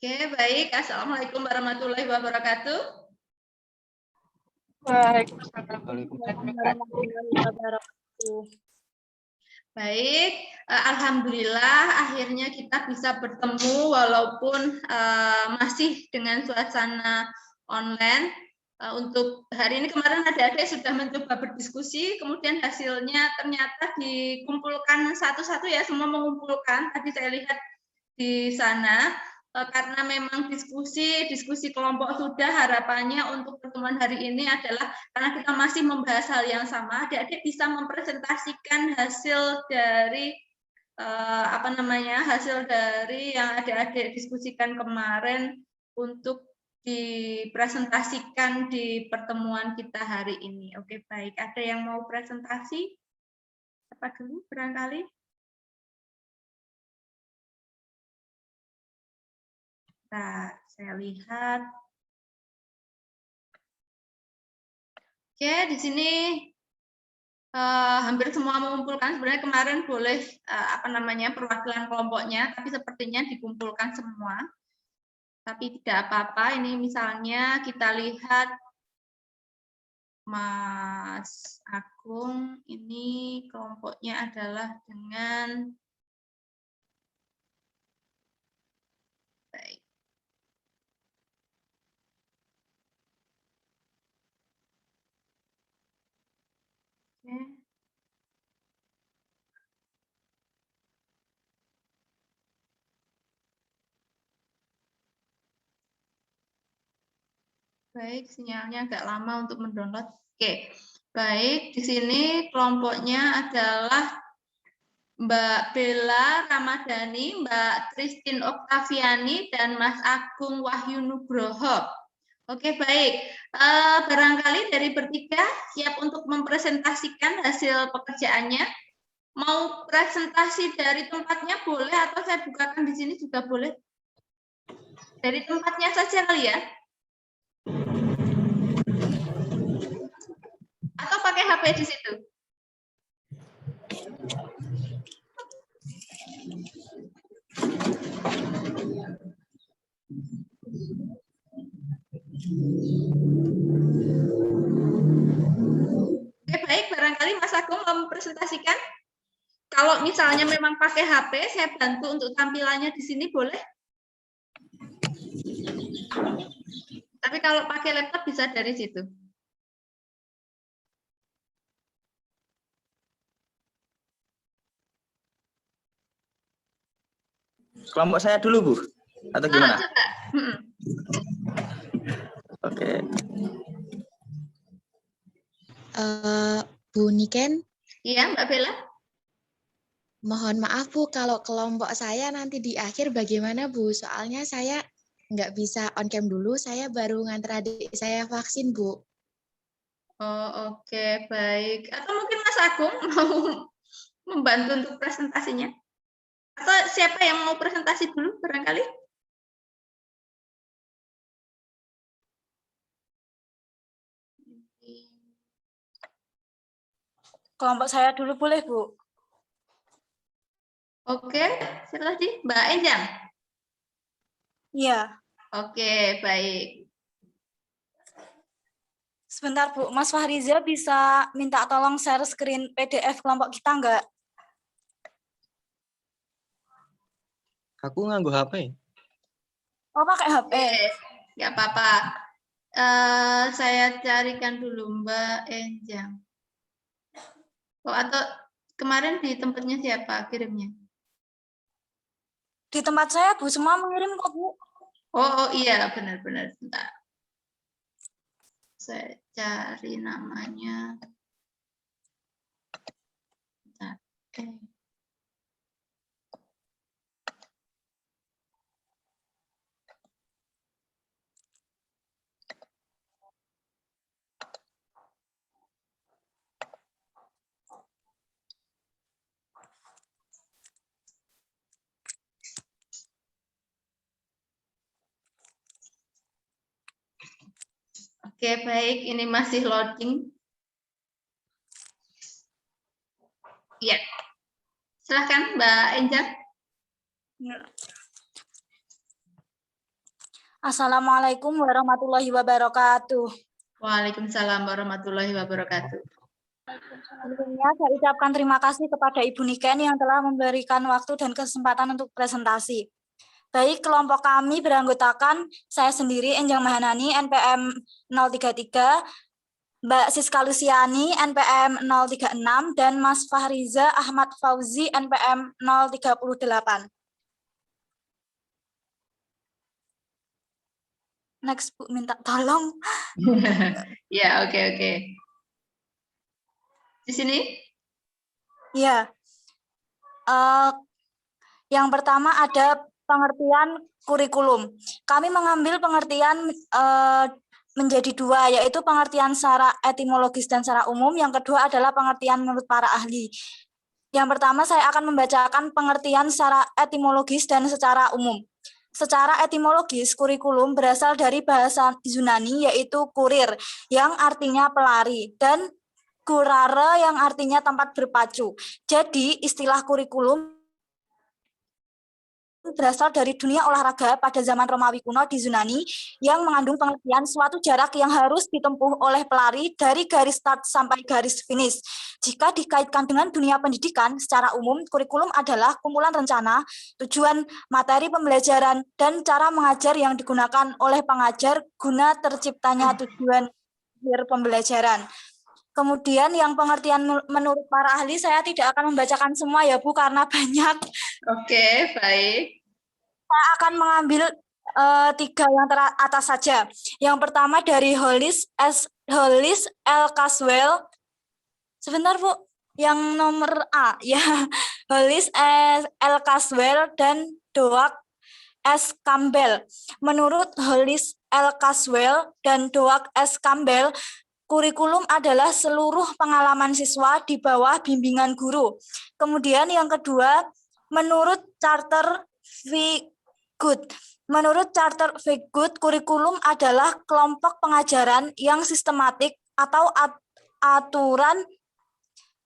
Oke, baik. Assalamualaikum warahmatullahi wabarakatuh. Waalaikumsalam warahmatullahi wabarakatuh. Baik, alhamdulillah akhirnya kita bisa bertemu walaupun masih dengan suasana online. Untuk hari ini kemarin adik-adik sudah mencoba berdiskusi, kemudian hasilnya ternyata dikumpulkan satu-satu ya, semua mengumpulkan. Tadi saya lihat di sana. Karena memang diskusi kelompok sudah, harapannya untuk pertemuan hari ini adalah karena kita masih membahas hal yang sama, adik-adik bisa mempresentasikan hasil dari hasil dari yang adik-adik diskusikan kemarin untuk dipresentasikan di pertemuan kita hari ini. Oke, baik. Ada yang mau presentasi? Apa dulu barangkali? Nah, saya lihat. Oke, di sini hampir semua mengumpulkan. Sebenarnya kemarin boleh perwakilan kelompoknya, tapi sepertinya dikumpulkan semua. Tapi tidak apa-apa. Ini misalnya kita lihat Mas Agung, ini kelompoknya adalah dengan baik. Oke. Baik, sinyalnya agak lama untuk mendownload. Oke, baik. Di sini kelompoknya adalah Mbak Bella Ramadhani, Mbak Christine Oktaviani, dan Mas Agung Wahyu Nugroho. Oke, baik. Barangkali dari bertiga siap untuk mempresentasikan hasil pekerjaannya. Mau presentasi dari tempatnya boleh, atau saya bukakan di sini juga boleh. Dari tempatnya saja kali ya. Atau pakai HP di situ. Oke, baik. Barangkali Mas Agung mau mempresentasikan. Kalau misalnya memang pakai HP, saya bantu untuk tampilannya di sini, boleh? Tapi kalau pakai laptop bisa dari situ. Kelompok saya dulu, Bu? Atau gimana? Coba. Oke. Bu Niken? Iya, Mbak Bella? Mohon maaf, Bu, kalau kelompok saya nanti di akhir bagaimana, Bu? Soalnya saya nggak bisa on cam dulu, saya baru nganter adik saya vaksin, Bu. Oh, oke, baik. Atau mungkin Mas Agung mau membantu untuk presentasinya? Atau siapa yang mau presentasi dulu barangkali? Kelompok saya dulu boleh, Bu? Oke, siapa tadi? Mbak Enjang? Iya. Oke, baik. Sebentar, Bu. Mas Fahriza bisa minta tolong share screen PDF kelompok kita nggak? Aku nganggo HP. Oh, pakai HP. Nggak apa-apa. Saya carikan dulu Mbak Enjang. Oh, atau kemarin di tempatnya siapa kirimnya? Di tempat saya, Bu, semua mengirim kok, Bu. Oh iya, benar-benar. Bentar. Saya cari namanya. Bentar. Oke. Oke, baik. Ini masih loading. Iya. Silakan, Mbak Enjang. Assalamualaikum warahmatullahi wabarakatuh. Waalaikumsalam warahmatullahi wabarakatuh. Sebelumnya saya ucapkan terima kasih kepada Ibu Niken yang telah memberikan waktu dan kesempatan untuk presentasi. Baik, kelompok kami beranggotakan saya sendiri, Enjang Mahanani, NPM 033, Mbak Siska Lusiani, NPM 036, dan Mas Fahriza Ahmad Fauzi, NPM 038. Next, Bu, minta tolong. Ya, oke. Di sini? Ya. Yang pertama ada pengertian kurikulum. Kami mengambil pengertian menjadi dua, yaitu pengertian secara etimologis dan secara umum. Yang kedua adalah pengertian menurut para ahli. Yang pertama saya akan membacakan pengertian secara etimologis dan secara umum. Secara etimologis, kurikulum berasal dari bahasa Yunani, yaitu kurir, yang artinya pelari, dan kurare yang artinya tempat berpacu. Jadi, istilah kurikulum berasal dari dunia olahraga pada zaman Romawi kuno di Yunani yang mengandung pengertian suatu jarak yang harus ditempuh oleh pelari dari garis start sampai garis finish. Jika dikaitkan dengan dunia pendidikan, secara umum kurikulum adalah kumpulan rencana, tujuan materi pembelajaran, dan cara mengajar yang digunakan oleh pengajar guna terciptanya tujuan akhir pembelajaran. Kemudian yang pengertian menurut para ahli, saya tidak akan membacakan semua ya Bu, karena banyak. Oke, baik. Saya akan mengambil 3 yang teratas saja. Yang pertama dari Hollis L. Caswell. Sebentar Bu, yang nomor A ya. Hollis L. Caswell dan Doak S. Campbell. Menurut Hollis L. Caswell dan Doak S. Campbell, kurikulum adalah seluruh pengalaman siswa di bawah bimbingan guru. Kemudian yang kedua, menurut Charter V. Good. Menurut Charter V. Good, kurikulum adalah kelompok pengajaran yang sistematik atau aturan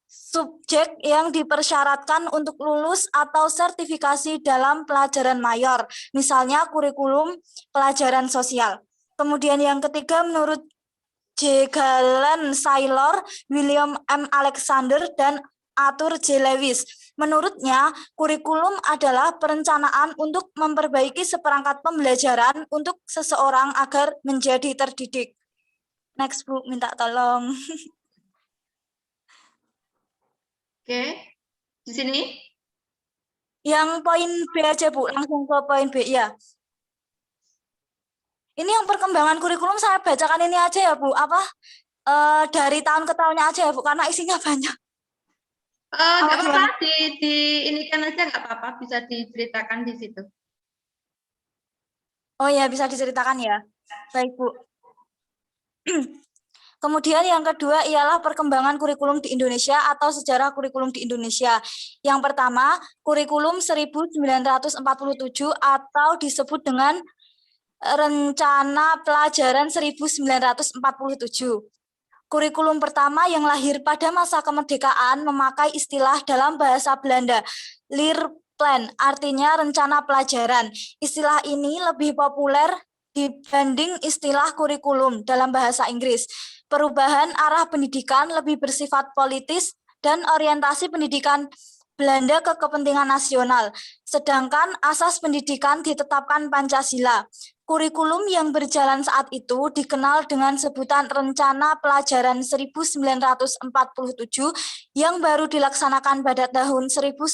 subjek yang dipersyaratkan untuk lulus atau sertifikasi dalam pelajaran mayor, misalnya kurikulum pelajaran sosial. Kemudian yang ketiga, menurut J. Galen Saylor, William M. Alexander, dan Arthur J. Lewis. Menurutnya, kurikulum adalah perencanaan untuk memperbaiki seperangkat pembelajaran untuk seseorang agar menjadi terdidik. Next, Bu, minta tolong. Oke, di sini? Yang poin B aja, Bu, langsung ke poin B, ya. Ini yang perkembangan kurikulum saya bacakan ini aja ya, Bu. Dari tahun ke tahunnya aja ya, Bu, karena isinya banyak. Nggak apa-apa, ini kan aja nggak apa-apa, bisa diceritakan di situ. Oh ya, bisa diceritakan ya. Baik, Bu. Kemudian yang kedua ialah perkembangan kurikulum di Indonesia atau sejarah kurikulum di Indonesia. Yang pertama, kurikulum 1947 atau disebut dengan Rencana Pelajaran 1947. Kurikulum pertama yang lahir pada masa kemerdekaan memakai istilah dalam bahasa Belanda, Leerplan, artinya rencana pelajaran. Istilah ini lebih populer dibanding istilah kurikulum dalam bahasa Inggris. Perubahan arah pendidikan lebih bersifat politis dan orientasi pendidikan Belanda ke kepentingan nasional, sedangkan asas pendidikan ditetapkan Pancasila. Kurikulum yang berjalan saat itu dikenal dengan sebutan Rencana Pelajaran 1947 yang baru dilaksanakan pada tahun 1950.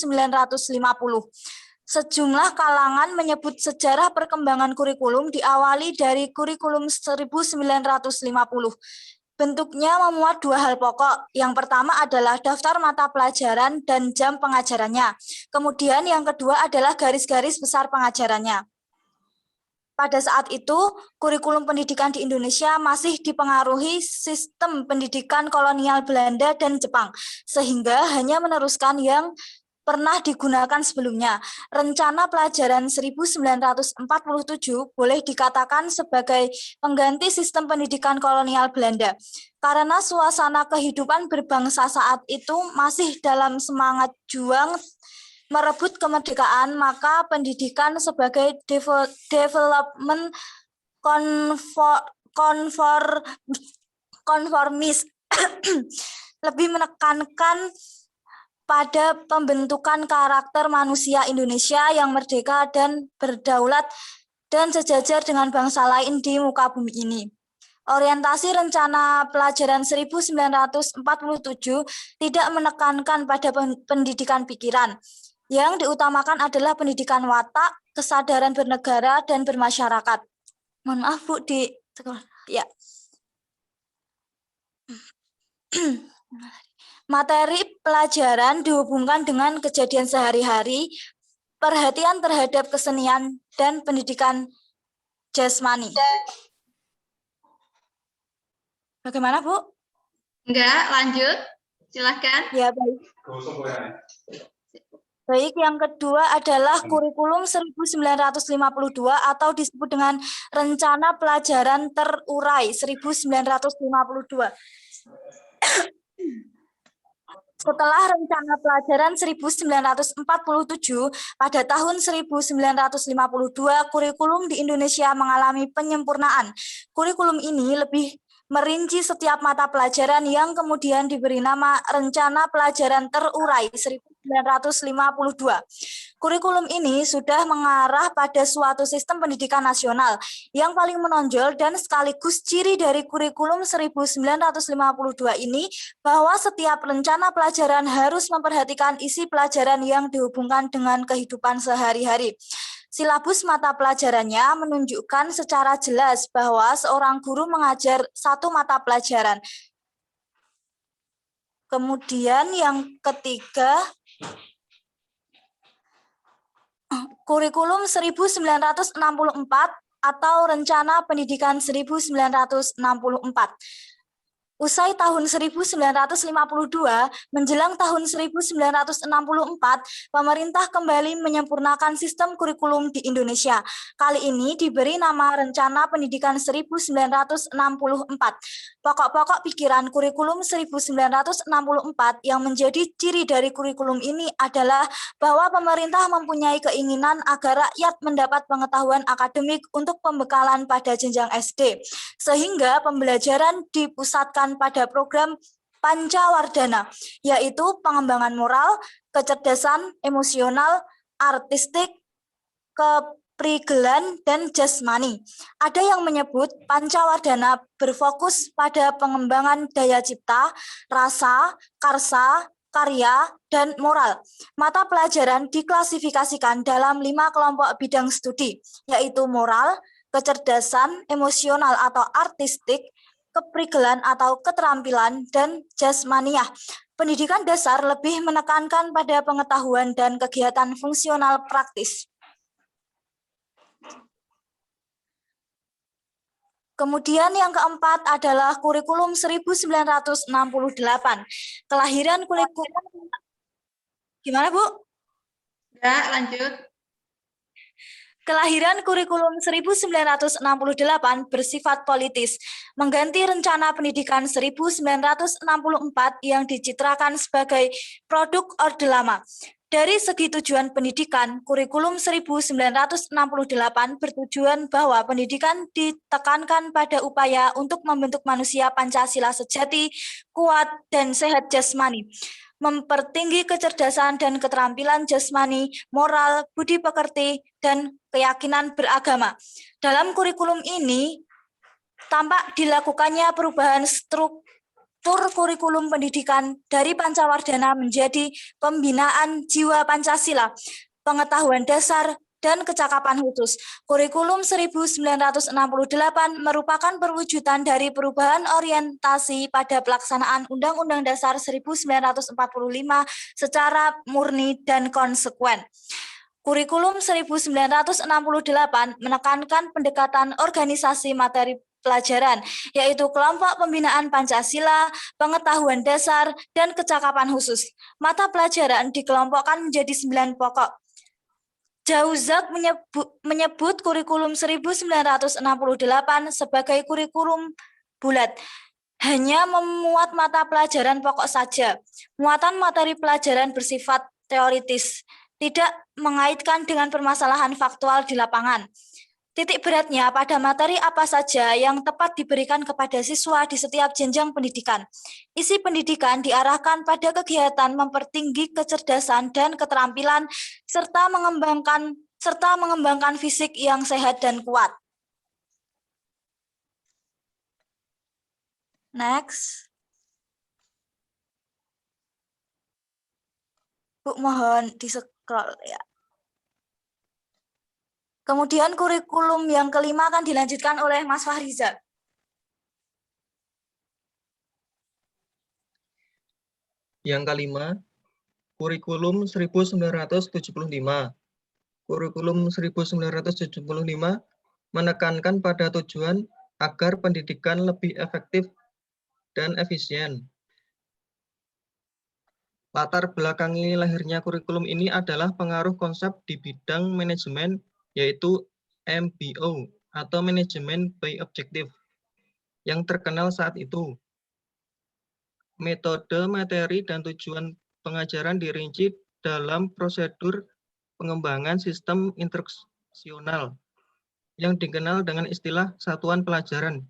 Sejumlah kalangan menyebut sejarah perkembangan kurikulum diawali dari kurikulum 1950. Bentuknya memuat 2 hal pokok. Yang pertama adalah daftar mata pelajaran dan jam pengajarannya. Kemudian yang kedua adalah garis-garis besar pengajarannya. Pada saat itu, kurikulum pendidikan di Indonesia masih dipengaruhi sistem pendidikan kolonial Belanda dan Jepang, sehingga hanya meneruskan yang pernah digunakan sebelumnya. Rencana Pelajaran 1947 boleh dikatakan sebagai pengganti sistem pendidikan kolonial Belanda. Karena suasana kehidupan berbangsa saat itu masih dalam semangat juang merebut kemerdekaan, maka pendidikan sebagai development konformis, lebih menekankan pada pembentukan karakter manusia Indonesia yang merdeka dan berdaulat dan sejajar dengan bangsa lain di muka bumi ini. Orientasi rencana pelajaran 1947 tidak menekankan pada pendidikan pikiran. Yang diutamakan adalah pendidikan watak, kesadaran bernegara dan bermasyarakat. Mohon maaf Bu, di ya. Materi pelajaran dihubungkan dengan kejadian sehari-hari, perhatian terhadap kesenian dan pendidikan jasmani. Bagaimana, Bu? Enggak, lanjut. Silakan. Ya, baik. Baik, yang kedua adalah kurikulum 1952 atau disebut dengan Rencana Pelajaran Terurai 1952. Setelah Rencana Pelajaran 1947, pada tahun 1952, kurikulum di Indonesia mengalami penyempurnaan. Kurikulum ini lebih merinci setiap mata pelajaran yang kemudian diberi nama Rencana Pelajaran Terurai 1952. Kurikulum ini sudah mengarah pada suatu sistem pendidikan nasional. Yang paling menonjol dan sekaligus ciri dari kurikulum 1952 ini bahwa setiap rencana pelajaran harus memperhatikan isi pelajaran yang dihubungkan dengan kehidupan sehari-hari. Silabus mata pelajarannya menunjukkan secara jelas bahwa seorang guru mengajar satu mata pelajaran. Kemudian yang ketiga, kurikulum 1964 atau Rencana Pendidikan 1964. Usai tahun 1952, menjelang tahun 1964, pemerintah kembali menyempurnakan sistem kurikulum di Indonesia. Kali ini diberi nama Rencana Pendidikan 1964. Pokok-pokok pikiran kurikulum 1964 yang menjadi ciri dari kurikulum ini adalah bahwa pemerintah mempunyai keinginan agar rakyat mendapat pengetahuan akademik untuk pembekalan pada jenjang SD, sehingga pembelajaran dipusatkan pada program Pancawardhana, yaitu pengembangan moral, kecerdasan emosional, artistik, keprigelan, dan jasmani. Ada yang menyebut Pancawardhana berfokus pada pengembangan daya cipta, rasa, karsa, karya, dan moral. Mata pelajaran diklasifikasikan dalam 5 kelompok bidang studi, yaitu moral, kecerdasan emosional atau artistik, keprigelan atau keterampilan, dan jasmaniah. Pendidikan dasar lebih menekankan pada pengetahuan dan kegiatan fungsional praktis. Kemudian yang keempat adalah kurikulum 1968. Kelahiran kurikulum. Gimana, Bu? Ya, lanjut. Kelahiran kurikulum 1968 bersifat politis, mengganti Rencana Pendidikan 1964 yang dicitrakan sebagai produk Orde Lama. Dari segi tujuan pendidikan, kurikulum 1968 bertujuan bahwa pendidikan ditekankan pada upaya untuk membentuk manusia Pancasila sejati, kuat, dan sehat jasmani, mempertinggi kecerdasan dan keterampilan jasmani, moral, budi pekerti, dan keyakinan beragama. Dalam kurikulum ini, tampak dilakukannya perubahan struktur kurikulum pendidikan dari Pancawardhana menjadi pembinaan jiwa Pancasila, pengetahuan dasar, dan kecakapan khusus. Kurikulum 1968 merupakan perwujudan dari perubahan orientasi pada pelaksanaan Undang-Undang Dasar 1945 secara murni dan konsekuen. Kurikulum 1968 menekankan pendekatan organisasi materi pelajaran, yaitu kelompok pembinaan Pancasila, pengetahuan dasar, dan kecakapan khusus. Mata pelajaran dikelompokkan menjadi 9 pokok. Jauzak menyebut kurikulum 1968 sebagai kurikulum bulat, hanya memuat mata pelajaran pokok saja. Muatan materi pelajaran bersifat teoritis, tidak mengaitkan dengan permasalahan faktual di lapangan. Titik beratnya pada materi apa saja yang tepat diberikan kepada siswa di setiap jenjang pendidikan. Isi pendidikan diarahkan pada kegiatan mempertinggi kecerdasan dan keterampilan serta mengembangkan fisik yang sehat dan kuat. Next. Bu, mohon di-scroll ya. Kemudian kurikulum yang kelima akan dilanjutkan oleh Mas Fahriza. Yang kelima, kurikulum 1975. Kurikulum 1975 menekankan pada tujuan agar pendidikan lebih efektif dan efisien. Latar belakangi lahirnya kurikulum ini adalah pengaruh konsep di bidang manajemen, yaitu MBO atau Manajemen by Objective, yang terkenal saat itu. Metode, materi, dan tujuan pengajaran dirinci dalam prosedur pengembangan sistem instruksional yang dikenal dengan istilah satuan pelajaran,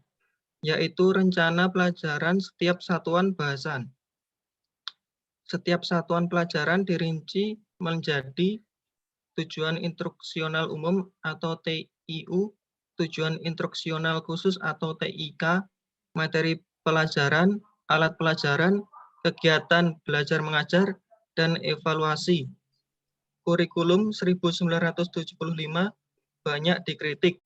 yaitu rencana pelajaran setiap satuan bahasan. Setiap satuan pelajaran dirinci menjadi tujuan instruksional umum atau TIU, tujuan instruksional khusus atau TIK, materi pelajaran, alat pelajaran, kegiatan belajar mengajar, dan evaluasi. Kurikulum 1975 banyak dikritik.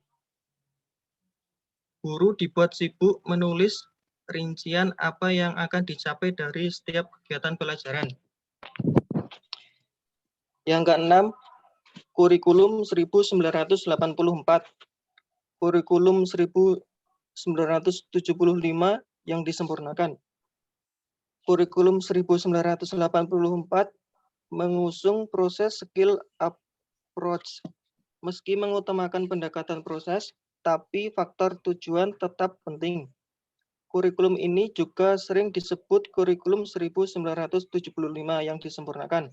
Guru dibuat sibuk menulis rincian apa yang akan dicapai dari setiap kegiatan pelajaran. Yang keenam, kurikulum 1984. Kurikulum 1975 yang disempurnakan. Kurikulum 1984 mengusung proses skill approach. Meski mengutamakan pendekatan proses, tapi faktor tujuan tetap penting. Kurikulum ini juga sering disebut kurikulum 1975 yang disempurnakan.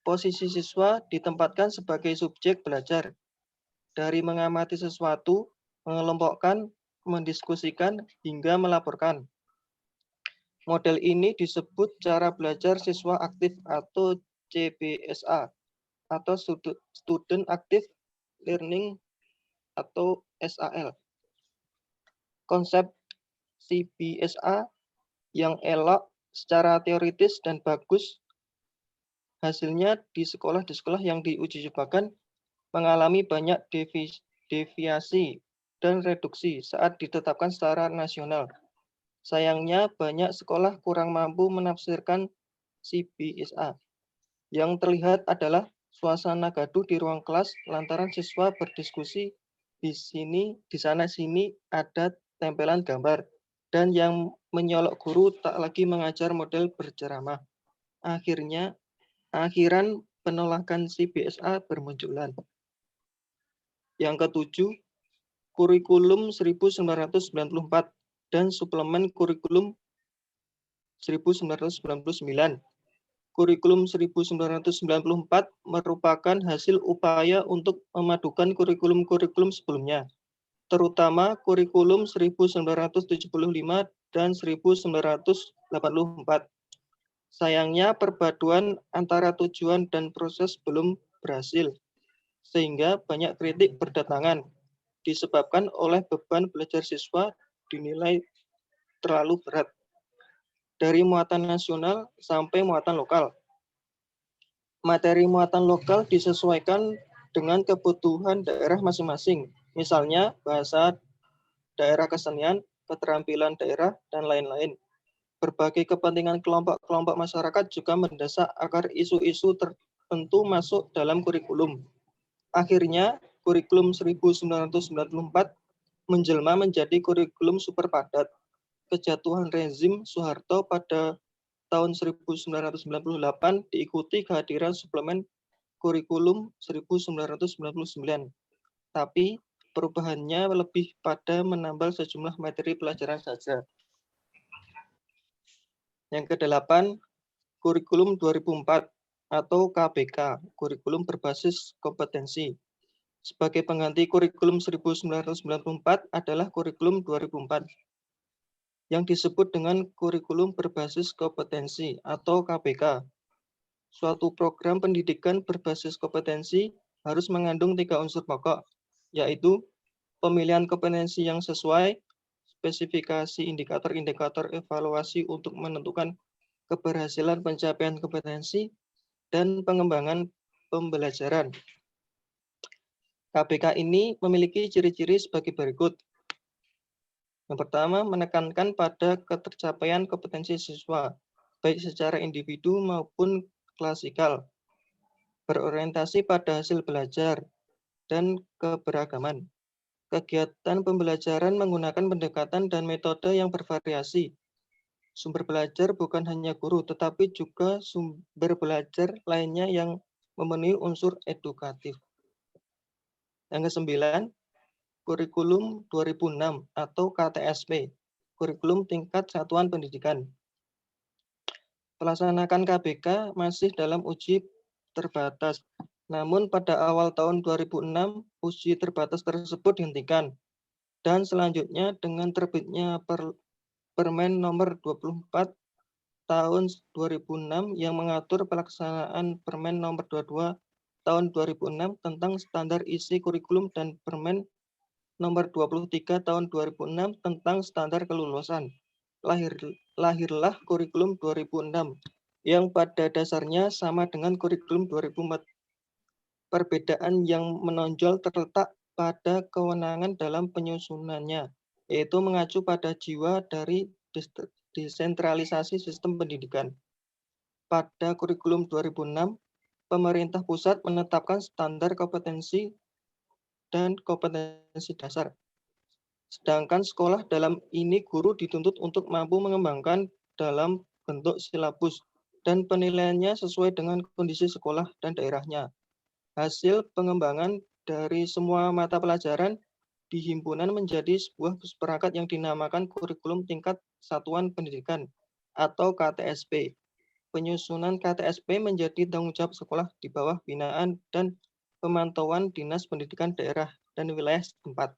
Posisi siswa ditempatkan sebagai subjek belajar. Dari mengamati sesuatu, mengelompokkan, mendiskusikan, hingga melaporkan. Model ini disebut cara belajar siswa aktif atau CBSA, atau Student Active Learning atau SAL. Konsep CBSA yang elok secara teoritis dan bagus, hasilnya di sekolah yang diuji cobakan mengalami banyak deviasi dan reduksi saat ditetapkan secara nasional. Sayangnya banyak sekolah kurang mampu menafsirkan CBSA. Yang terlihat adalah suasana gaduh di ruang kelas lantaran siswa berdiskusi di sana sini ada tempelan gambar, dan yang menyolok guru tak lagi mengajar model berceramah. Akhiran penolakan CBSA bermunculan. Yang ketujuh, kurikulum 1994 dan suplemen kurikulum 1999. Kurikulum 1994 merupakan hasil upaya untuk memadukan kurikulum-kurikulum sebelumnya, terutama kurikulum 1975 dan 1984. Sayangnya perpaduan antara tujuan dan proses belum berhasil, sehingga banyak kritik berdatangan, disebabkan oleh beban belajar siswa dinilai terlalu berat, dari muatan nasional sampai muatan lokal. Materi muatan lokal disesuaikan dengan kebutuhan daerah masing-masing, misalnya bahasa daerah, kesenian, keterampilan daerah, dan lain-lain. Berbagai kepentingan kelompok-kelompok masyarakat juga mendesak agar isu-isu tertentu masuk dalam kurikulum. Akhirnya, kurikulum 1994 menjelma menjadi kurikulum super padat. Kejatuhan rezim Soeharto pada tahun 1998 diikuti kehadiran suplemen kurikulum 1999. Tapi perubahannya lebih pada menambah sejumlah materi pelajaran saja. Yang kedelapan, kurikulum 2004 atau KBK, kurikulum berbasis kompetensi. sebagai pengganti kurikulum 1994 adalah kurikulum 2004 yang disebut dengan kurikulum berbasis kompetensi atau KBK. Suatu program pendidikan berbasis kompetensi harus mengandung 3 unsur pokok, yaitu pemilihan kompetensi yang sesuai, spesifikasi indikator-indikator evaluasi untuk menentukan keberhasilan pencapaian kompetensi, dan pengembangan pembelajaran. KBK ini memiliki ciri-ciri sebagai berikut. Yang pertama, menekankan pada ketercapaian kompetensi siswa, baik secara individu maupun klasikal, berorientasi pada hasil belajar, dan keberagaman. Kegiatan pembelajaran menggunakan pendekatan dan metode yang bervariasi. Sumber belajar bukan hanya guru, tetapi juga sumber belajar lainnya yang memenuhi unsur edukatif. Yang kesembilan, kurikulum 2006 atau KTSP, kurikulum tingkat satuan pendidikan. Pelaksanaan KBK masih dalam uji terbatas. Namun pada awal tahun 2006, uji terbatas tersebut dihentikan. Dan selanjutnya dengan terbitnya Permen nomor 24 tahun 2006 yang mengatur pelaksanaan Permen nomor 22 tahun 2006 tentang standar isi kurikulum dan Permen nomor 23 tahun 2006 tentang standar kelulusan. Lahirlah kurikulum 2006 yang pada dasarnya sama dengan kurikulum 2004. Perbedaan yang menonjol terletak pada kewenangan dalam penyusunannya, yaitu mengacu pada jiwa dari desentralisasi sistem pendidikan. Pada kurikulum 2006, pemerintah pusat menetapkan standar kompetensi dan kompetensi dasar. Sedangkan sekolah dalam ini guru dituntut untuk mampu mengembangkan dalam bentuk silabus dan penilaiannya sesuai dengan kondisi sekolah dan daerahnya. Hasil pengembangan dari semua mata pelajaran di himpunan menjadi sebuah perangkat yang dinamakan kurikulum tingkat satuan pendidikan atau KTSP. Penyusunan KTSP menjadi tanggung jawab sekolah di bawah binaan dan pemantauan Dinas Pendidikan Daerah dan Wilayah setempat.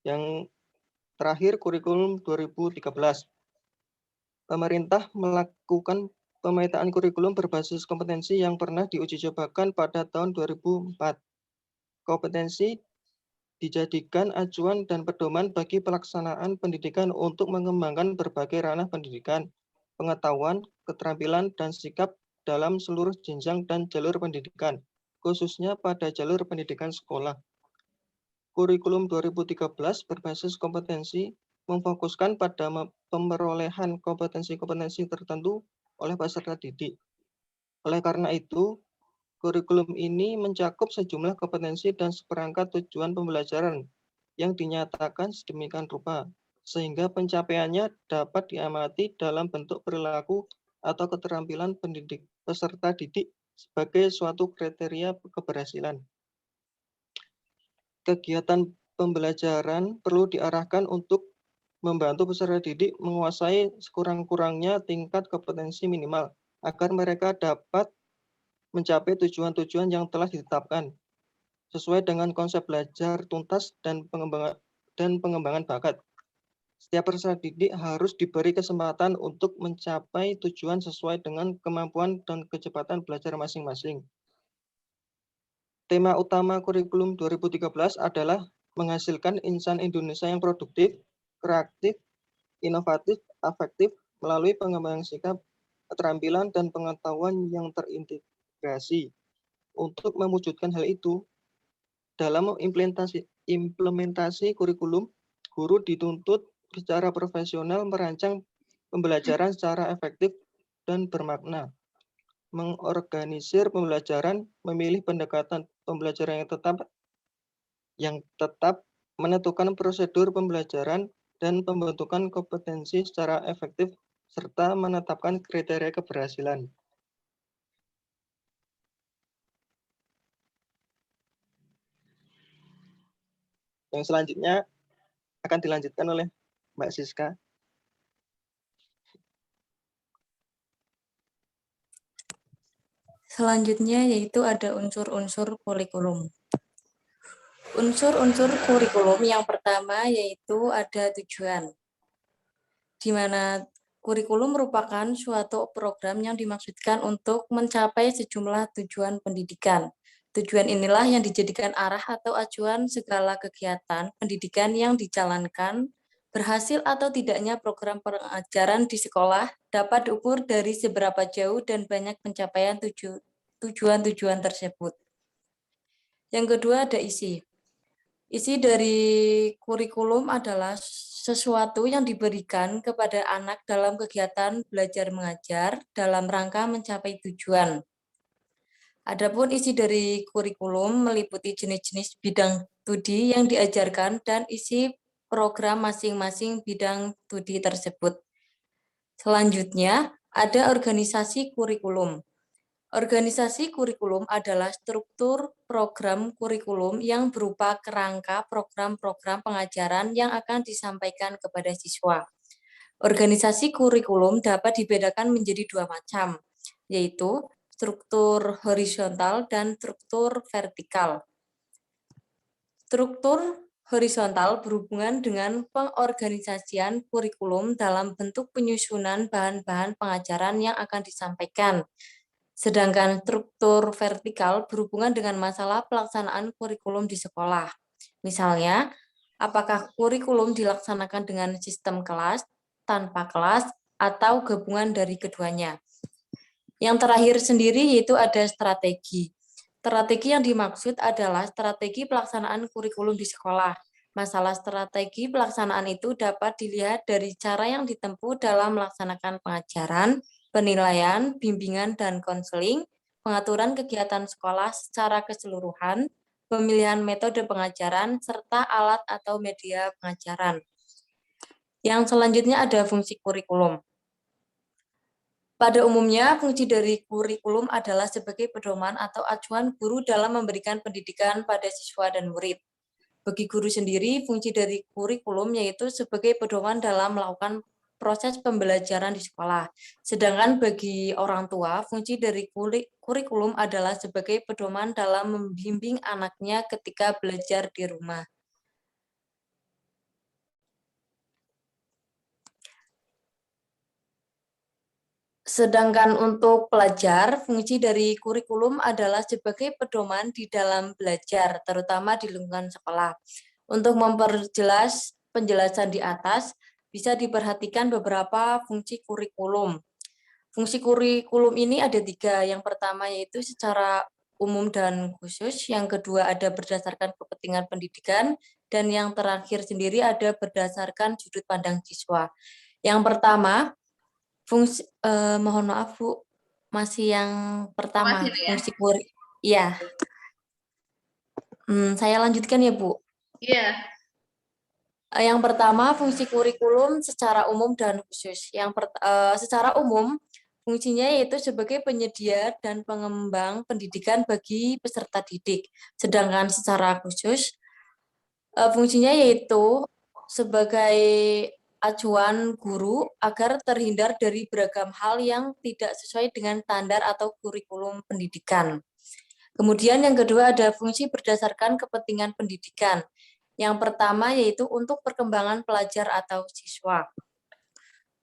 Yang terakhir, kurikulum 2013. Pemerintah melakukan pemetaan kurikulum berbasis kompetensi yang pernah diuji cobakan pada tahun 2004. Kompetensi dijadikan acuan dan pedoman bagi pelaksanaan pendidikan untuk mengembangkan berbagai ranah pendidikan, pengetahuan, keterampilan, dan sikap dalam seluruh jenjang dan jalur pendidikan, khususnya pada jalur pendidikan sekolah. Kurikulum 2013 berbasis kompetensi memfokuskan pada pemerolehan kompetensi-kompetensi tertentu oleh peserta didik. Oleh karena itu, kurikulum ini mencakup sejumlah kompetensi dan seperangkat tujuan pembelajaran yang dinyatakan sedemikian rupa, sehingga pencapaiannya dapat diamati dalam bentuk perilaku atau keterampilan peserta didik sebagai suatu kriteria keberhasilan. Kegiatan pembelajaran perlu diarahkan untuk membantu peserta didik menguasai sekurang-kurangnya tingkat kompetensi minimal agar mereka dapat mencapai tujuan-tujuan yang telah ditetapkan sesuai dengan konsep belajar tuntas dan pengembangan bakat. Setiap peserta didik harus diberi kesempatan untuk mencapai tujuan sesuai dengan kemampuan dan kecepatan belajar masing-masing. Tema utama kurikulum 2013 adalah menghasilkan insan Indonesia yang produktif, kreatif, inovatif, afektif melalui pengembangan sikap, keterampilan, dan pengetahuan yang terintegrasi. Untuk mewujudkan hal itu, dalam implementasi kurikulum, guru dituntut secara profesional merancang pembelajaran secara efektif dan bermakna, mengorganisir pembelajaran, memilih pendekatan pembelajaran yang tetap, menentukan prosedur pembelajaran, dan pembentukan kompetensi secara efektif, serta menetapkan kriteria keberhasilan. Yang selanjutnya akan dilanjutkan oleh Mbak Siska. Selanjutnya yaitu ada unsur-unsur kurikulum. Unsur-unsur kurikulum yang pertama yaitu ada tujuan, di mana kurikulum merupakan suatu program yang dimaksudkan untuk mencapai sejumlah tujuan pendidikan. Tujuan inilah yang dijadikan arah atau acuan segala kegiatan pendidikan yang dijalankan. Berhasil atau tidaknya program pengajaran di sekolah dapat diukur dari seberapa jauh dan banyak pencapaian tujuan-tujuan tersebut. Yang kedua ada isi. Isi dari kurikulum adalah sesuatu yang diberikan kepada anak dalam kegiatan belajar mengajar dalam rangka mencapai tujuan. Adapun isi dari kurikulum meliputi jenis-jenis bidang studi yang diajarkan dan isi program masing-masing bidang studi tersebut. Selanjutnya, ada organisasi kurikulum. Organisasi kurikulum adalah struktur program kurikulum yang berupa kerangka program-program pengajaran yang akan disampaikan kepada siswa. Organisasi kurikulum dapat dibedakan menjadi dua macam, yaitu struktur horizontal dan struktur vertikal. Struktur horizontal berhubungan dengan pengorganisasian kurikulum dalam bentuk penyusunan bahan-bahan pengajaran yang akan disampaikan. Sedangkan struktur vertikal berhubungan dengan masalah pelaksanaan kurikulum di sekolah. Misalnya, apakah kurikulum dilaksanakan dengan sistem kelas, tanpa kelas, atau gabungan dari keduanya. Yang terakhir sendiri yaitu ada strategi. Strategi yang dimaksud adalah strategi pelaksanaan kurikulum di sekolah. Masalah strategi pelaksanaan itu dapat dilihat dari cara yang ditempuh dalam melaksanakan pengajaran, penilaian, bimbingan, dan konseling, pengaturan kegiatan sekolah secara keseluruhan, pemilihan metode pengajaran, serta alat atau media pengajaran. Yang selanjutnya ada fungsi kurikulum. Pada umumnya, fungsi dari kurikulum adalah sebagai pedoman atau acuan guru dalam memberikan pendidikan pada siswa dan murid. Bagi guru sendiri, fungsi dari kurikulum yaitu sebagai pedoman dalam melakukan proses pembelajaran di sekolah. Sedangkan bagi orang tua, fungsi dari kurikulum adalah sebagai pedoman dalam membimbing anaknya ketika belajar di rumah. Sedangkan untuk pelajar, fungsi dari kurikulum adalah sebagai pedoman di dalam belajar, terutama di lingkungan sekolah. Untuk memperjelas penjelasan di atas, bisa diperhatikan beberapa fungsi kurikulum. Fungsi kurikulum ini ada 3. Yang pertama yaitu secara umum dan khusus, yang kedua ada berdasarkan kepentingan pendidikan, dan yang terakhir sendiri ada berdasarkan sudut pandang siswa. Yang pertama, fungsi mohon maaf Bu, masih yang pertama, fungsi iya. Saya lanjutkan ya Bu. Iya. Yang pertama, fungsi kurikulum secara umum dan khusus. Secara umum, fungsinya yaitu sebagai penyedia dan pengembang pendidikan bagi peserta didik. Sedangkan secara khusus, fungsinya yaitu sebagai acuan guru agar terhindar dari beragam hal yang tidak sesuai dengan standar atau kurikulum pendidikan. Kemudian yang kedua ada fungsi berdasarkan kepentingan pendidikan. Yang pertama yaitu untuk perkembangan pelajar atau siswa.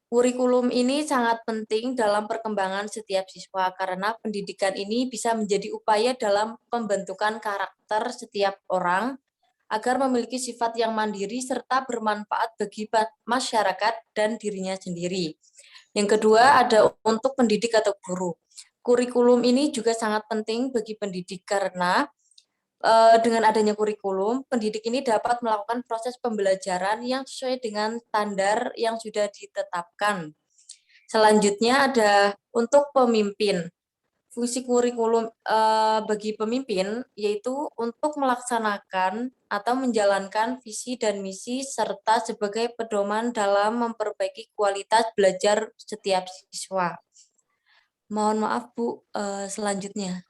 Kurikulum ini sangat penting dalam perkembangan setiap siswa karena pendidikan ini bisa menjadi upaya dalam pembentukan karakter setiap orang agar memiliki sifat yang mandiri serta bermanfaat bagi masyarakat dan dirinya sendiri. Yang kedua ada untuk pendidik atau guru. Kurikulum ini juga sangat penting bagi pendidik karena dengan adanya kurikulum, pendidik ini dapat melakukan proses pembelajaran yang sesuai dengan standar yang sudah ditetapkan. Selanjutnya ada untuk pemimpin. Fungsi kurikulum bagi pemimpin yaitu untuk melaksanakan atau menjalankan visi dan misi serta sebagai pedoman dalam memperbaiki kualitas belajar setiap siswa. Mohon maaf Bu, selanjutnya.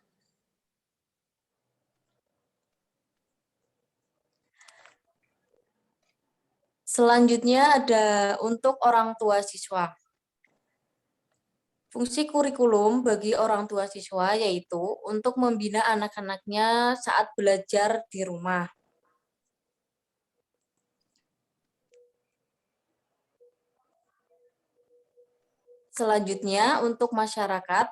Selanjutnya ada untuk orang tua siswa. Fungsi kurikulum bagi orang tua siswa yaitu untuk membina anak-anaknya saat belajar di rumah. Selanjutnya, untuk masyarakat,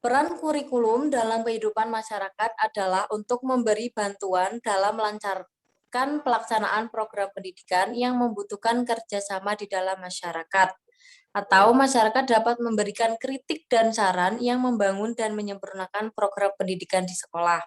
peran kurikulum dalam kehidupan masyarakat adalah untuk memberi bantuan dalam melancarkan pelaksanaan program pendidikan yang membutuhkan kerjasama di dalam masyarakat. Atau masyarakat dapat memberikan kritik dan saran yang membangun dan menyempurnakan program pendidikan di sekolah.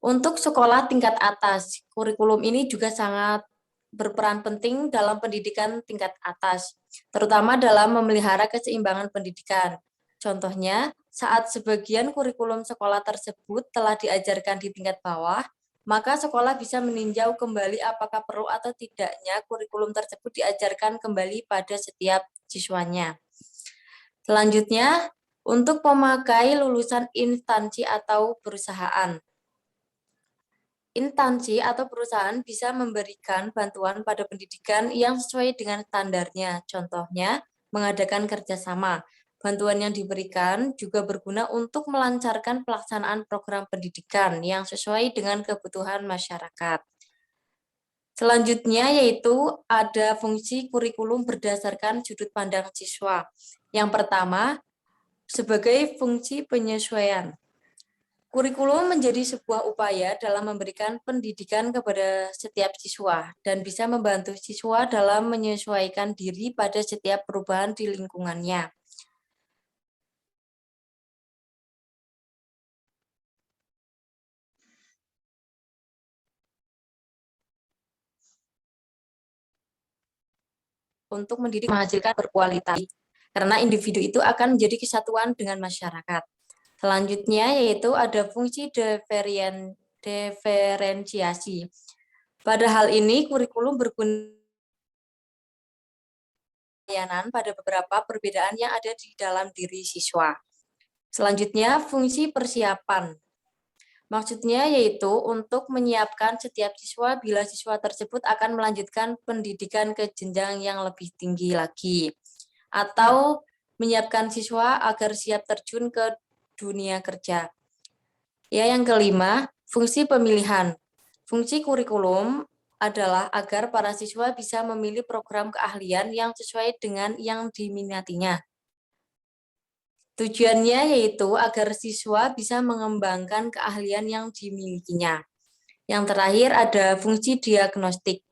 Untuk sekolah tingkat atas, kurikulum ini juga sangat berperan penting dalam pendidikan tingkat atas, terutama dalam memelihara keseimbangan pendidikan. Contohnya, saat sebagian kurikulum sekolah tersebut telah diajarkan di tingkat bawah, maka sekolah bisa meninjau kembali apakah perlu atau tidaknya kurikulum tersebut diajarkan kembali pada setiap siswanya. Selanjutnya, untuk pemakai lulusan instansi atau perusahaan. Instansi atau perusahaan bisa memberikan bantuan pada pendidikan yang sesuai dengan standarnya. Contohnya, mengadakan kerjasama. Bantuan yang diberikan juga berguna untuk melancarkan pelaksanaan program pendidikan yang sesuai dengan kebutuhan masyarakat. Selanjutnya yaitu ada fungsi kurikulum berdasarkan sudut pandang siswa. Yang pertama, sebagai fungsi penyesuaian. Kurikulum menjadi sebuah upaya dalam memberikan pendidikan kepada setiap siswa dan bisa membantu siswa dalam menyesuaikan diri pada setiap perubahan di lingkungannya. Untuk mendidik menghasilkan berkualitas, karena individu itu akan menjadi kesatuan dengan masyarakat. Selanjutnya yaitu ada fungsi diferensiasi. Pada hal ini, kurikulum berguna pada beberapa perbedaan yang ada di dalam diri siswa. Selanjutnya, fungsi persiapan. Maksudnya yaitu untuk menyiapkan setiap siswa bila siswa tersebut akan melanjutkan pendidikan ke jenjang yang lebih tinggi lagi. Atau menyiapkan siswa agar siap terjun ke dunia kerja. Ya, yang kelima, fungsi pemilihan. Fungsi kurikulum adalah agar para siswa bisa memilih program keahlian yang sesuai dengan yang diminatinya. Tujuannya yaitu agar siswa bisa mengembangkan keahlian yang dimilikinya. Yang terakhir ada fungsi diagnostik.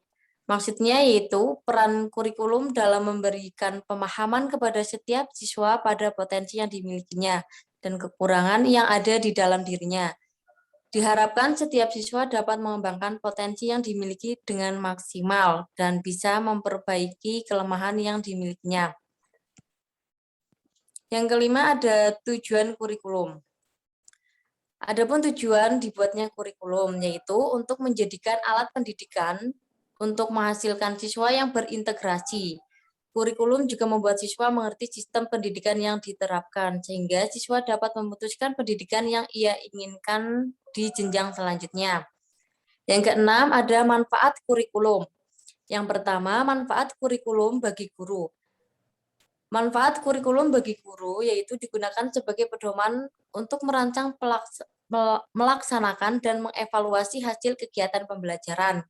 Maksudnya yaitu peran kurikulum dalam memberikan pemahaman kepada setiap siswa pada potensi yang dimilikinya dan kekurangan yang ada di dalam dirinya. Diharapkan setiap siswa dapat mengembangkan potensi yang dimiliki dengan maksimal dan bisa memperbaiki kelemahan yang dimilikinya. Yang kelima ada tujuan kurikulum. Adapun tujuan dibuatnya kurikulum yaitu untuk menjadikan alat pendidikan untuk menghasilkan siswa yang berintegrasi. Kurikulum juga membuat siswa mengerti sistem pendidikan yang diterapkan sehingga siswa dapat memutuskan pendidikan yang ia inginkan di jenjang selanjutnya. Yang keenam ada manfaat kurikulum. Yang pertama, manfaat kurikulum bagi guru. Manfaat kurikulum bagi guru yaitu digunakan sebagai pedoman untuk merancang melaksanakan dan mengevaluasi hasil kegiatan pembelajaran.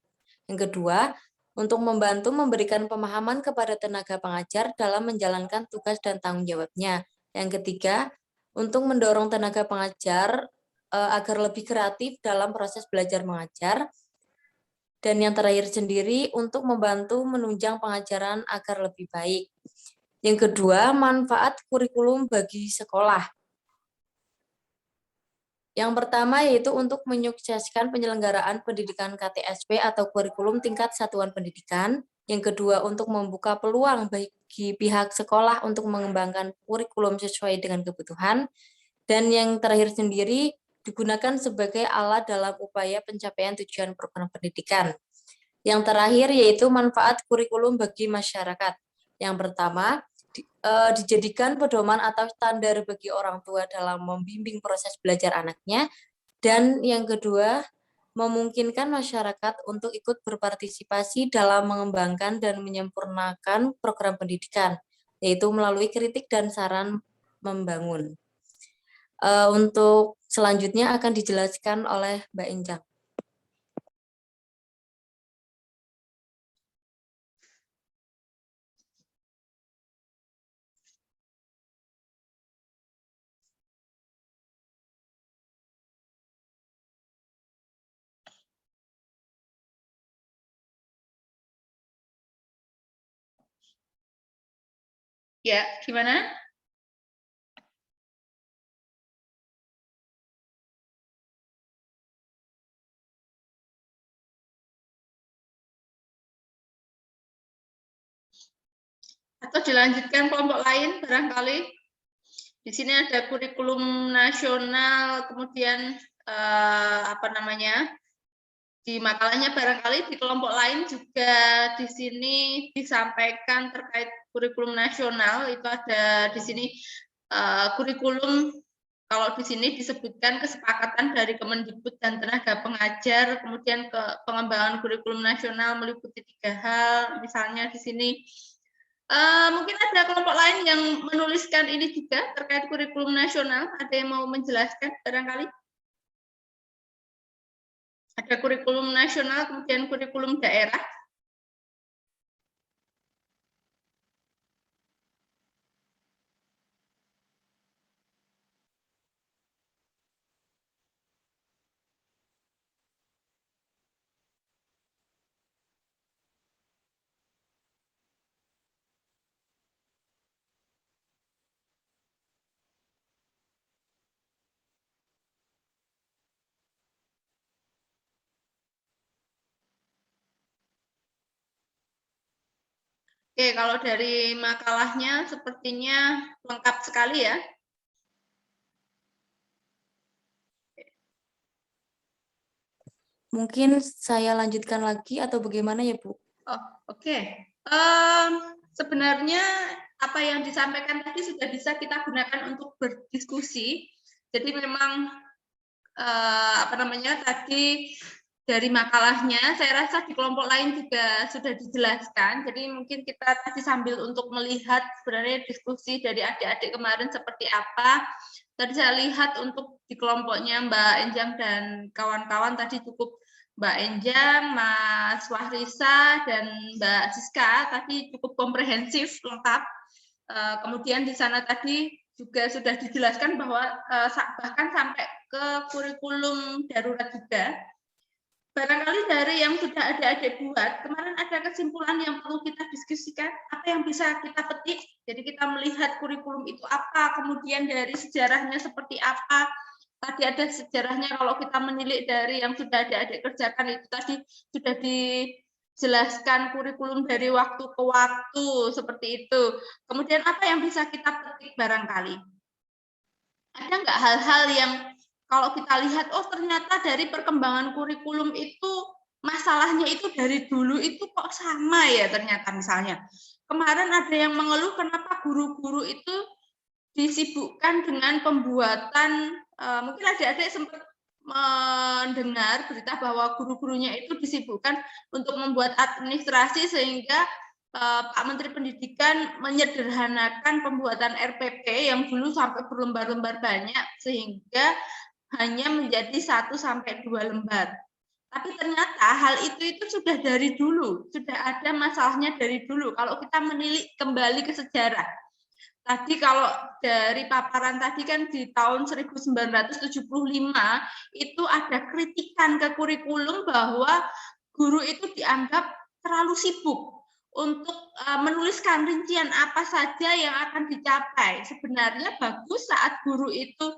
Yang kedua, untuk membantu memberikan pemahaman kepada tenaga pengajar dalam menjalankan tugas dan tanggung jawabnya. Yang ketiga, untuk mendorong tenaga pengajar agar lebih kreatif dalam proses belajar mengajar. Dan yang terakhir sendiri, untuk membantu menunjang pengajaran agar lebih baik. Yang kedua, manfaat kurikulum bagi sekolah. Yang pertama yaitu untuk menyukseskan penyelenggaraan pendidikan KTSP atau kurikulum tingkat satuan pendidikan. Yang kedua, untuk membuka peluang bagi pihak sekolah untuk mengembangkan kurikulum sesuai dengan kebutuhan. Dan yang terakhir sendiri, digunakan sebagai alat dalam upaya pencapaian tujuan program pendidikan. Yang terakhir yaitu manfaat kurikulum bagi masyarakat. Yang pertama, dijadikan pedoman atau standar bagi orang tua dalam membimbing proses belajar anaknya. Dan yang kedua, memungkinkan masyarakat untuk ikut berpartisipasi dalam mengembangkan dan menyempurnakan program pendidikan. yaitu melalui kritik dan saran membangun. Untuk selanjutnya akan dijelaskan oleh Mbak Enjang. Ya, gimana? Atau dilanjutkan kelompok lain barangkali? Di sini ada kurikulum nasional, kemudian di makalahnya barangkali di kelompok lain juga di sini disampaikan terkait kurikulum nasional. Itu ada di sini kurikulum, kalau di sini disebutkan kesepakatan dari Kemendikbud dan tenaga pengajar, kemudian pengembangan kurikulum nasional meliputi 3 hal, misalnya di sini. Mungkin ada kelompok lain yang menuliskan ini juga terkait kurikulum nasional. Ada yang mau menjelaskan barangkali? Ada kurikulum nasional, kemudian kurikulum daerah. Oke, kalau dari makalahnya sepertinya lengkap sekali ya. Mungkin saya lanjutkan lagi atau bagaimana ya, Bu? Oh, oke. Sebenarnya apa yang disampaikan tadi sudah bisa kita gunakan untuk berdiskusi. Jadi memang tadi dari makalahnya saya rasa di kelompok lain juga sudah dijelaskan. Jadi mungkin kita tadi sambil untuk melihat sebenarnya diskusi dari adik-adik kemarin seperti apa. Tadi saya lihat untuk di kelompoknya Mbak Enjang dan kawan-kawan tadi cukup Mbak Enjang, Mas Wahrisa, dan Mbak Siska tadi cukup komprehensif, lengkap. Kemudian di sana tadi juga sudah dijelaskan bahwa bahkan sampai ke kurikulum darurat juga. Barangkali dari yang sudah adik-adik buat, kemarin ada kesimpulan yang perlu kita diskusikan, apa yang bisa kita petik. Jadi kita melihat kurikulum itu apa, kemudian dari sejarahnya seperti apa. Tadi ada sejarahnya kalau kita menilik dari yang sudah adik-adik kerjakan itu tadi sudah dijelaskan kurikulum dari waktu ke waktu, seperti itu. Kemudian apa yang bisa kita petik barangkali? Ada nggak hal-hal yang kalau kita lihat, oh ternyata dari perkembangan kurikulum itu masalahnya itu dari dulu itu kok sama ya ternyata misalnya. Kemarin ada yang mengeluh kenapa guru-guru itu disibukkan dengan pembuatan, mungkin adik-adik sempat mendengar berita bahwa guru-gurunya itu disibukkan untuk membuat administrasi sehingga Pak Menteri Pendidikan menyederhanakan pembuatan RPP yang dulu sampai berlembar-lembar banyak sehingga hanya menjadi 1 sampai 2 lembar. Tapi ternyata hal itu sudah dari dulu, sudah ada masalahnya dari dulu. Kalau kita menilik kembali ke sejarah. Tadi kalau dari paparan tadi kan di tahun 1975 itu ada kritikan ke kurikulum bahwa guru itu dianggap terlalu sibuk untuk menuliskan rincian apa saja yang akan dicapai. Sebenarnya bagus saat guru itu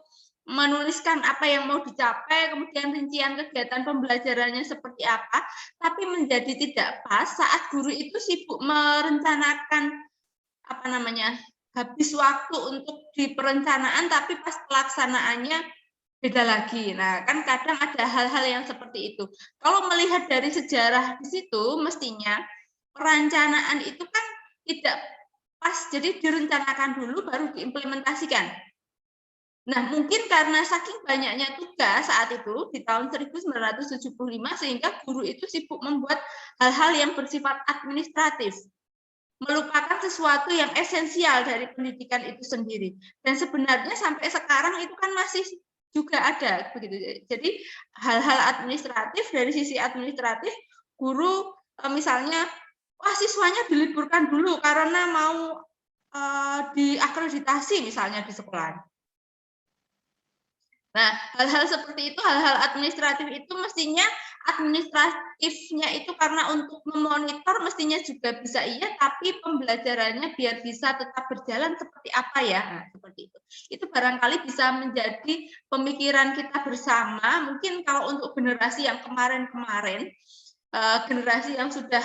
menuliskan apa yang mau dicapai, kemudian rincian kegiatan pembelajarannya seperti apa, tapi menjadi tidak pas saat guru itu sibuk merencanakan habis waktu untuk di perencanaan, tapi pas pelaksanaannya beda lagi. Nah, kan kadang ada hal-hal yang seperti itu. Kalau melihat dari sejarah di situ, mestinya perencanaan itu kan tidak pas, jadi direncanakan dulu baru diimplementasikan. Nah, mungkin karena saking banyaknya tugas saat itu di tahun 1975 sehingga guru itu sibuk membuat hal-hal yang bersifat administratif. melupakan sesuatu yang esensial dari pendidikan itu sendiri. Dan sebenarnya sampai sekarang itu kan masih juga ada begitu. Jadi hal-hal administratif, dari sisi administratif, guru misalnya, wah siswanya diliburkan dulu karena mau diakreditasi misalnya di sekolah. Nah, hal-hal seperti itu, hal-hal administratif itu mestinya administratifnya itu karena untuk memonitor mestinya juga bisa iya, tapi pembelajarannya biar bisa tetap berjalan seperti apa ya, nah, seperti itu. Itu barangkali bisa menjadi pemikiran kita bersama. Mungkin kalau untuk generasi yang kemarin-kemarin, generasi yang sudah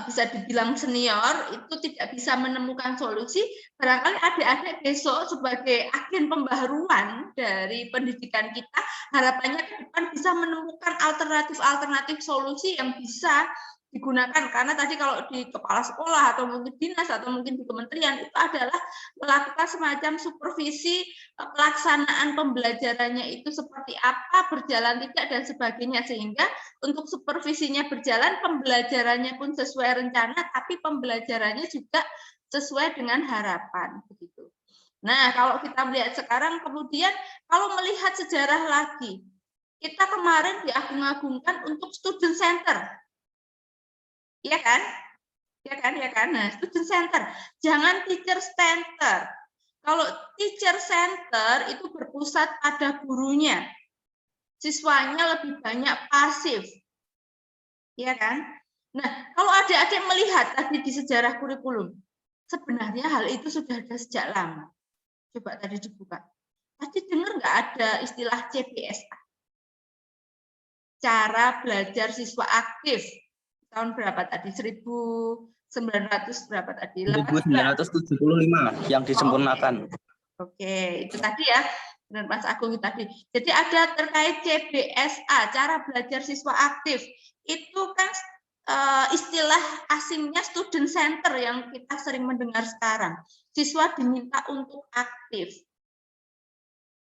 bisa dibilang senior itu tidak bisa menemukan solusi, barangkali adik-adik besok sebagai agen pembaharuan dari pendidikan kita, harapannya ke depan bisa menemukan alternatif-alternatif solusi yang bisa digunakan, karena tadi kalau di kepala sekolah atau mungkin dinas atau mungkin di kementerian itu adalah melakukan semacam supervisi pelaksanaan pembelajarannya itu seperti apa, berjalan tidak dan sebagainya, sehingga untuk supervisinya berjalan, pembelajarannya pun sesuai rencana, tapi pembelajarannya juga sesuai dengan harapan begitu. Nah, kalau kita melihat sekarang, kemudian kalau melihat sejarah lagi, kita kemarin diagung-agungkan untuk student center. Iya kan? Ya kan, ya kan. Nah, student center, jangan teacher center. Kalau teacher center itu berpusat pada gurunya, siswanya lebih banyak pasif, ya kan? Nah, kalau adik-adik melihat tadi di sejarah kurikulum, sebenarnya hal itu sudah ada sejak lama. Coba tadi dibuka. Tadi dengar nggak ada istilah CBSA? Cara belajar siswa aktif. Tahun berapa tadi? 1900 berapa tadi? 1975 yang disempurnakan. Oke, itu tadi ya, benar Mas Agung tadi. Jadi ada terkait CBSA, cara belajar siswa aktif. Itu kan istilah asingnya student center yang kita sering mendengar sekarang. Siswa diminta untuk aktif.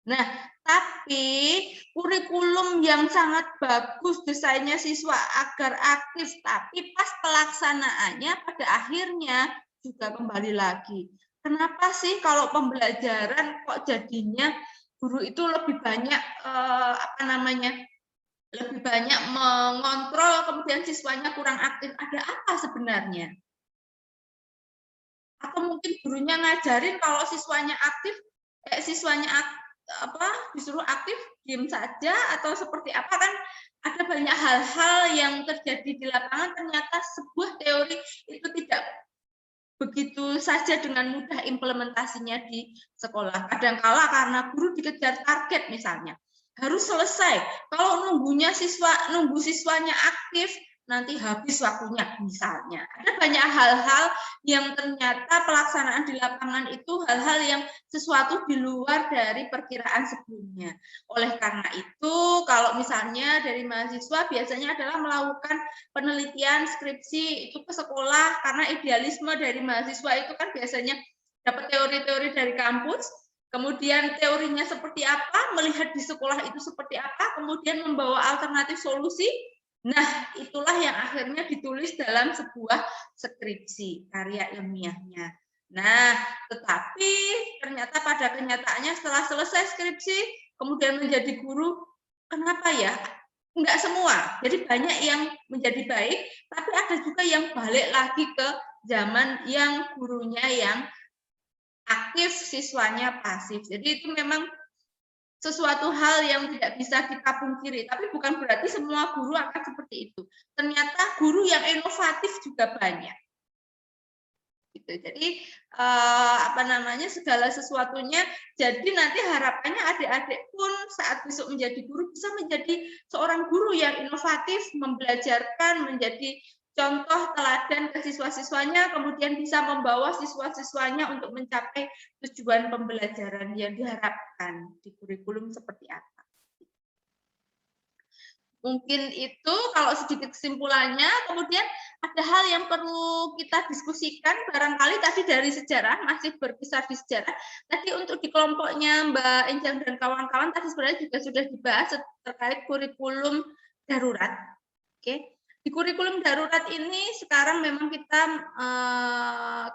Nah, tapi kurikulum yang sangat bagus desainnya siswa agar aktif, tapi pas pelaksanaannya pada akhirnya juga kembali lagi. Kenapa sih kalau pembelajaran kok jadinya guru itu lebih banyak lebih banyak mengontrol, kemudian siswanya kurang aktif? Ada apa sebenarnya? Atau mungkin gurunya ngajarin kalau siswanya aktif, disuruh aktif diam saja, atau seperti apa? Kan ada banyak hal-hal yang terjadi di lapangan, ternyata sebuah teori itu tidak begitu saja dengan mudah implementasinya di sekolah. Kadangkala karena guru dikejar target misalnya, harus selesai. Kalau nunggu siswanya aktif, nanti habis waktunya misalnya. Ada banyak hal-hal yang ternyata pelaksanaan di lapangan itu hal-hal yang sesuatu di luar dari perkiraan sebelumnya. Oleh karena itu, kalau misalnya dari mahasiswa biasanya adalah melakukan penelitian skripsi itu ke sekolah, karena idealisme dari mahasiswa itu kan biasanya dapat teori-teori dari kampus, kemudian teorinya seperti apa, melihat di sekolah itu seperti apa, kemudian membawa alternatif solusi. Nah, itulah yang akhirnya ditulis dalam sebuah skripsi, karya ilmiahnya. Nah, tetapi ternyata pada kenyataannya setelah selesai skripsi, kemudian menjadi guru, kenapa ya? Enggak semua. Jadi banyak yang menjadi baik, tapi ada juga yang balik lagi ke zaman yang gurunya yang aktif, siswanya pasif. Jadi itu memang sesuatu hal yang tidak bisa kita pungkiri, tapi bukan berarti semua guru akan seperti itu. Ternyata guru yang inovatif juga banyak. Gitu. Jadi segala sesuatunya. Jadi nanti harapannya adik-adik pun saat besok menjadi guru bisa menjadi seorang guru yang inovatif, membelajarkan, menjadi contoh teladan ke siswa-siswanya, kemudian bisa membawa siswa-siswanya untuk mencapai tujuan pembelajaran yang diharapkan di kurikulum seperti apa. Mungkin itu kalau sedikit kesimpulannya. Kemudian ada hal yang perlu kita diskusikan, barangkali tadi dari sejarah, masih berkisar di sejarah. Tadi untuk di kelompoknya Mbak Enjang dan kawan-kawan tadi sebenarnya juga sudah dibahas terkait kurikulum darurat. Oke. Di kurikulum darurat ini sekarang memang kita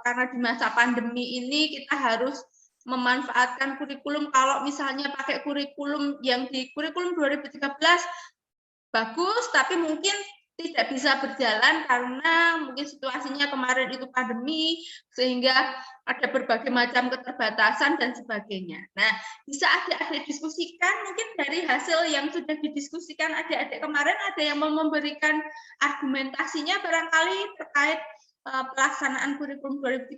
karena di masa pandemi ini kita harus memanfaatkan kurikulum. Kalau misalnya pakai kurikulum yang di kurikulum 2013 bagus, tapi mungkin tidak bisa berjalan karena mungkin situasinya kemarin itu pandemi, sehingga ada berbagai macam keterbatasan dan sebagainya. Nah, bisa adik-adik diskusikan, mungkin dari hasil yang sudah didiskusikan adik-adik kemarin, ada yang mau memberikan argumentasinya barangkali terkait pelaksanaan kurikulum 2013.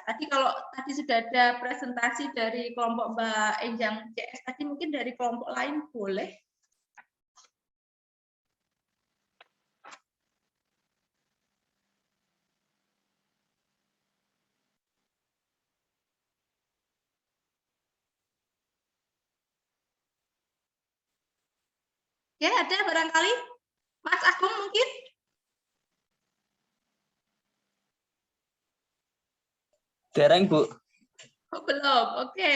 Tadi kalau tadi sudah ada presentasi dari kelompok Mbak Enjang CS, tadi mungkin dari kelompok lain boleh. Ya, ada barangkali Mas Agung mungkin? Dereng, Bu. Oh, belum, oke.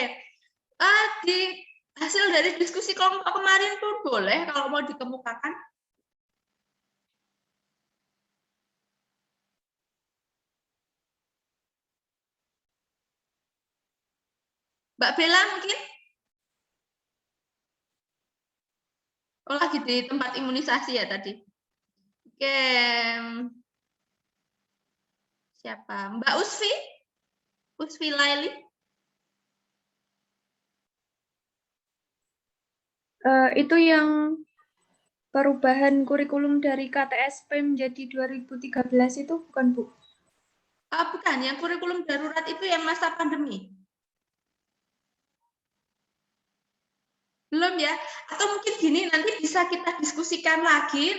Di hasil dari diskusi kelompok kemarin pun boleh kalau mau dikemukakan. Mbak Bella mungkin? Oh, lagi di tempat imunisasi ya tadi. Oke. Siapa? Mbak Usfi? Usfi Laili? Itu yang perubahan kurikulum dari KTSP menjadi 2013 itu bukan, Bu? Bukan, yang kurikulum darurat itu yang masa pandemi. Belum ya? Atau mungkin gini, nanti bisa kita diskusikan lagi,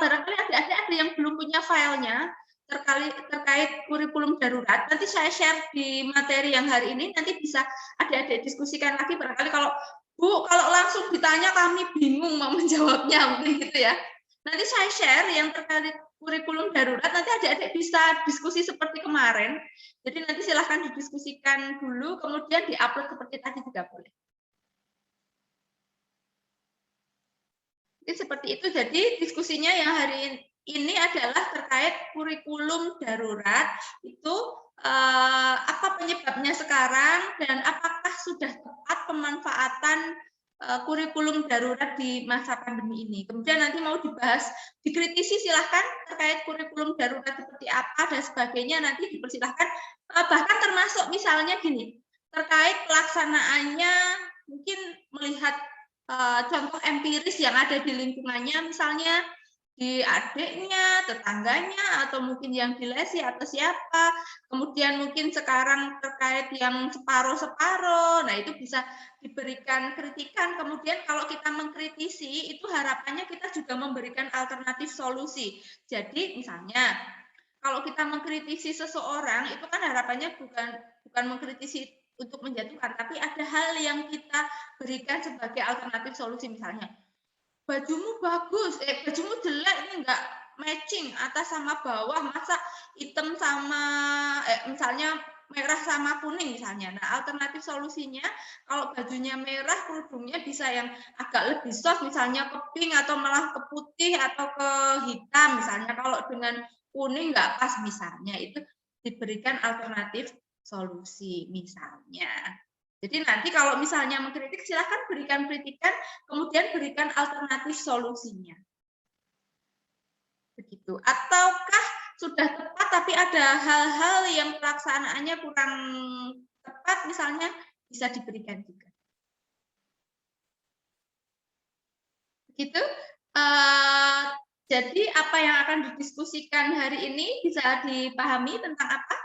barangkali ada yang belum punya filenya terkait kurikulum darurat, nanti saya share di materi yang hari ini, nanti bisa adik-adik diskusikan lagi, barangkali kalau Bu, kalau langsung ditanya kami bingung mau menjawabnya, mungkin gitu ya. Nanti saya share yang terkait kurikulum darurat, nanti adik-adik bisa diskusi seperti kemarin, jadi nanti silahkan didiskusikan dulu, kemudian di-upload seperti tadi juga boleh. Seperti itu, jadi diskusinya yang hari ini adalah terkait kurikulum darurat, itu apa penyebabnya sekarang dan apakah sudah tepat pemanfaatan kurikulum darurat di masa pandemi ini. Kemudian nanti mau dibahas, dikritisi silahkan terkait kurikulum darurat seperti apa dan sebagainya, nanti dipersilahkan, bahkan termasuk misalnya gini, terkait pelaksanaannya mungkin melihat contoh empiris yang ada di lingkungannya, misalnya di adiknya, tetangganya, atau mungkin yang di lesi atau siapa. Kemudian mungkin sekarang terkait yang separuh-separuh, nah itu bisa diberikan kritikan. Kemudian kalau kita mengkritisi, itu harapannya kita juga memberikan alternatif solusi. Jadi misalnya, kalau kita mengkritisi seseorang, itu kan harapannya bukan mengkritisi untuk menjatuhkan, tapi ada hal yang kita berikan sebagai alternatif solusi, misalnya bajumu bagus, bajumu jelek, ini enggak matching atas sama bawah, masa hitam sama misalnya merah sama kuning misalnya. Nah, alternatif solusinya kalau bajunya merah, kerudungnya bisa yang agak lebih soft, misalnya ke pink atau malah ke putih atau ke hitam misalnya. Kalau dengan kuning enggak pas misalnya, itu diberikan alternatif solusi misalnya. Jadi nanti kalau misalnya mengkritik, silakan berikan kritikan, kemudian berikan alternatif solusinya. Begitu. Ataukah sudah tepat tapi ada hal-hal yang pelaksanaannya kurang tepat, misalnya bisa diberikan juga. Begitu. Jadi apa yang akan didiskusikan hari ini bisa dipahami tentang apa?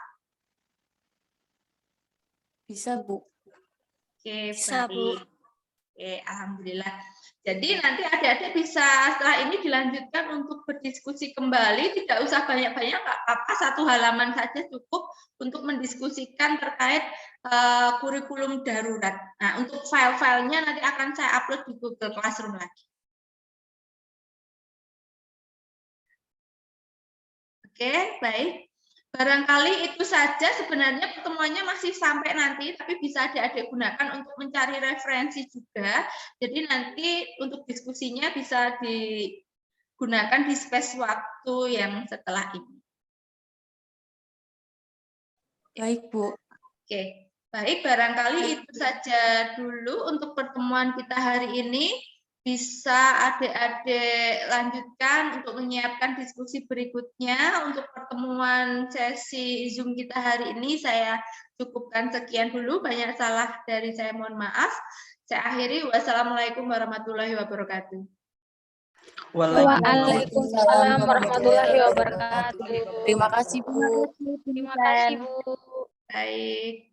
Bisa, Bu. Oke, Bisa, Bu. baik. Oke, alhamdulillah. Jadi nanti adik-adik bisa setelah ini dilanjutkan untuk berdiskusi kembali, tidak usah banyak-banyak, nggak apa-apa, 1 halaman saja cukup untuk mendiskusikan terkait kurikulum darurat. Nah, untuk file-filenya nanti akan saya upload di Google Classroom lagi. Oke, baik. Barangkali itu saja, sebenarnya pertemuannya masih sampai nanti, tapi bisa adik-adik gunakan untuk mencari referensi juga. Jadi nanti untuk diskusinya bisa di gunakan di space waktu yang setelah ini. Baik, Bu. Oke, baik, barangkali itu saja dulu untuk pertemuan kita hari ini. Bisa adik-adik lanjutkan untuk menyiapkan diskusi berikutnya. Untuk pertemuan sesi Zoom kita hari ini, saya cukupkan sekian dulu. Banyak salah dari saya, mohon maaf. Saya akhiri, wassalamualaikum warahmatullahi wabarakatuh. Waalaikumsalam warahmatullahi wabarakatuh. Terima kasih, Bu. Terima kasih, Bu. Baik.